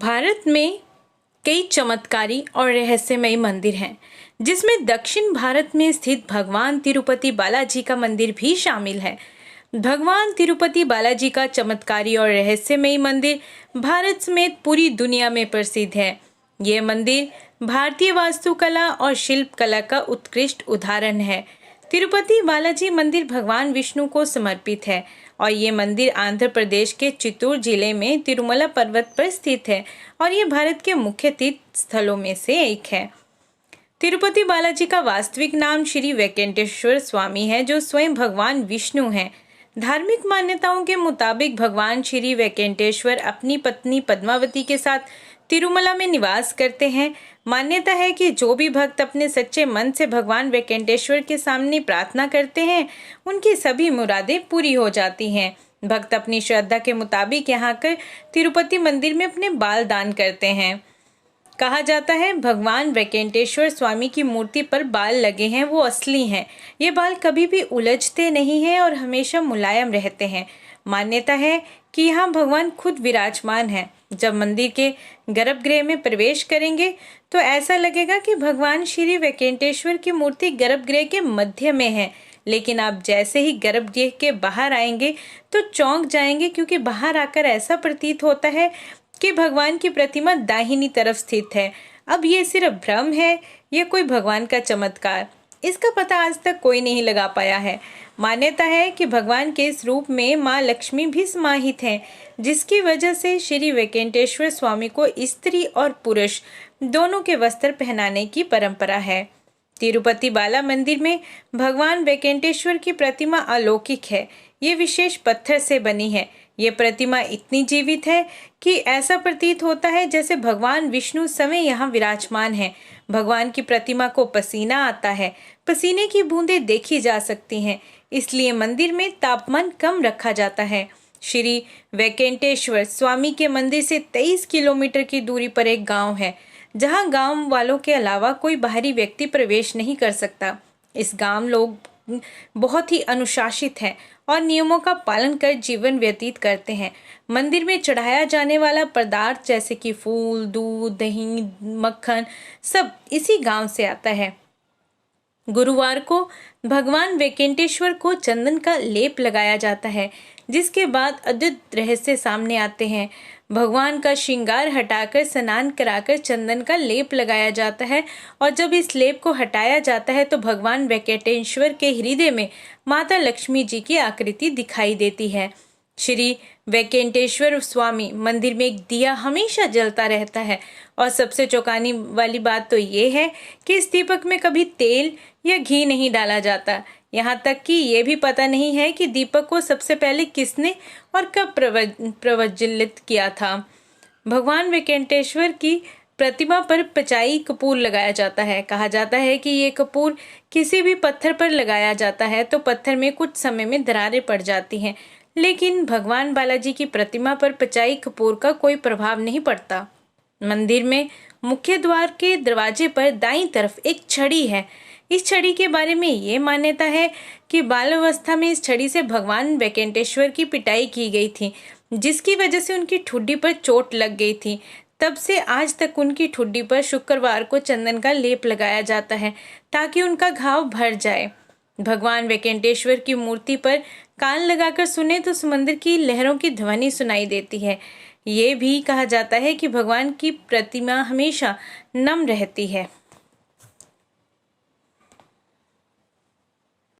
भारत में कई चमत्कारी और रहस्यमयी मंदिर हैं, जिसमें दक्षिण भारत में स्थित भगवान तिरुपति बालाजी का मंदिर भी शामिल है। भगवान तिरुपति बालाजी का चमत्कारी और रहस्यमयी मंदिर भारत समेत पूरी दुनिया में प्रसिद्ध है। यह मंदिर भारतीय वास्तुकला और शिल्प कला का उत्कृष्ट उदाहरण है। तिरुपति बालाजी मंदिर भगवान विष्णु को समर्पित है और ये मंदिर आंध्र प्रदेश के चित्तूर जिले में तिरुमला पर्वत पर स्थित है और ये भारत के मुख्य तीर्थ स्थलों में से एक है। तिरुपति बालाजी का वास्तविक नाम श्री वेंकटेश्वर स्वामी है, जो स्वयं भगवान विष्णु हैं। धार्मिक मान्यताओं के मुताबिक भगवान श्री वेंकटेश्वर अपनी पत्नी पद्मावती के साथ तिरुमला में निवास करते हैं। मान्यता है कि जो भी भक्त अपने सच्चे मन से भगवान वेंकटेश्वर के सामने प्रार्थना करते हैं, उनकी सभी मुरादें पूरी हो जाती हैं। भक्त अपनी श्रद्धा के मुताबिक यहाँ कर तिरुपति मंदिर में अपने बाल दान करते हैं। कहा जाता है भगवान वेंकटेश्वर स्वामी की मूर्ति पर बाल लगे हैं वो असली हैं। ये बाल कभी भी उलझते नहीं हैं और हमेशा मुलायम रहते हैं। मान्यता है कि यहाँ भगवान खुद विराजमान हैं। जब मंदिर के गर्भगृह में प्रवेश करेंगे तो ऐसा लगेगा कि भगवान श्री वेंकटेश्वर की मूर्ति गर्भगृह के मध्य में है, लेकिन आप जैसे ही गर्भगृह के बाहर आएंगे तो चौंक जाएंगे, क्योंकि बाहर आकर ऐसा प्रतीत होता है कि भगवान की प्रतिमा दाहिनी तरफ स्थित है। अब ये सिर्फ भ्रम है या कोई भगवान का चमत्कार, इसका पता आज तक कोई नहीं लगा पाया है। मान्यता है कि भगवान के इस रूप में माँ लक्ष्मी भी समाहित हैं, जिसकी वजह से श्री वेंकटेश्वर स्वामी को स्त्री और पुरुष दोनों के वस्त्र पहनाने की परंपरा है। तिरुपति बाला मंदिर में भगवान वेंकटेश्वर की प्रतिमा अलौकिक है। ये विशेष पत्थर से बनी है। ये प्रतिमा इतनी जीवित है कि ऐसा प्रतीत होता है जैसे भगवान विष्णु समय यहाँ विराजमान है। भगवान की प्रतिमा को पसीना आता है, पसीने की बूंदें देखी जा सकती हैं, इसलिए मंदिर में तापमान कम रखा जाता है। श्री वेंकटेश्वर स्वामी के मंदिर से 23 किलोमीटर की दूरी पर एक गांव है, जहां गांव वालों के अलावा कोई बाहरी व्यक्ति प्रवेश नहीं कर सकता। इस गांव लोग बहुत ही अनुशासित हैं और नियमों का पालन कर जीवन व्यतीत करते हैं। मंदिर में चढ़ाया जाने वाला पदार्थ जैसे कि फूल, दूध, दही, मक्खन सब इसी गांव से आता है। गुरुवार को भगवान वेंकटेश्वर को चंदन का लेप लगाया जाता है, जिसके बाद अद्भुत रहस्य सामने आते हैं। भगवान का श्रृंगार हटाकर स्नान कराकर चंदन का लेप लगाया जाता है और जब इस लेप को हटाया जाता है तो भगवान वेंकटेश्वर के हृदय में माता लक्ष्मी जी की आकृति दिखाई देती है। श्री वेंकटेश्वर स्वामी मंदिर में एक दिया हमेशा जलता रहता है और सबसे चौंकाने वाली बात तो ये है कि इस दीपक में कभी तेल या घी नहीं डाला जाता। यहाँ तक कि ये भी पता नहीं है कि दीपक को सबसे पहले किसने और कब प्रज्वलित किया था। भगवान वेंकटेश्वर की प्रतिमा पर पचाई कपूर लगाया जाता है। कहा जाता है कि ये कपूर किसी भी पत्थर पर लगाया जाता है तो पत्थर में कुछ समय में दरारें पड़ जाती हैं, लेकिन भगवान बालाजी की प्रतिमा पर पचाई कपूर का कोई प्रभाव नहीं पड़ता। मंदिर में मुख्य द्वार के दरवाजे पर दाईं तरफ एक छड़ी है। इस छड़ी के बारे में ये मान्यता है कि बाल्यावस्था में इस छड़ी से भगवान वेंकटेश्वर की पिटाई की गई थी, जिसकी वजह से उनकी ठुड्डी पर चोट लग गई थी। तब से आज तक उनकी ठुड्डी पर शुक्रवार को चंदन का लेप लगाया जाता है ताकि उनका घाव भर जाए। भगवान वेंकटेश्वर की मूर्ति पर कान लगाकर सुने तो समुद्र की लहरों की ध्वनि सुनाई देती है। ये भी कहा जाता है कि भगवान की प्रतिमा हमेशा नम रहती है।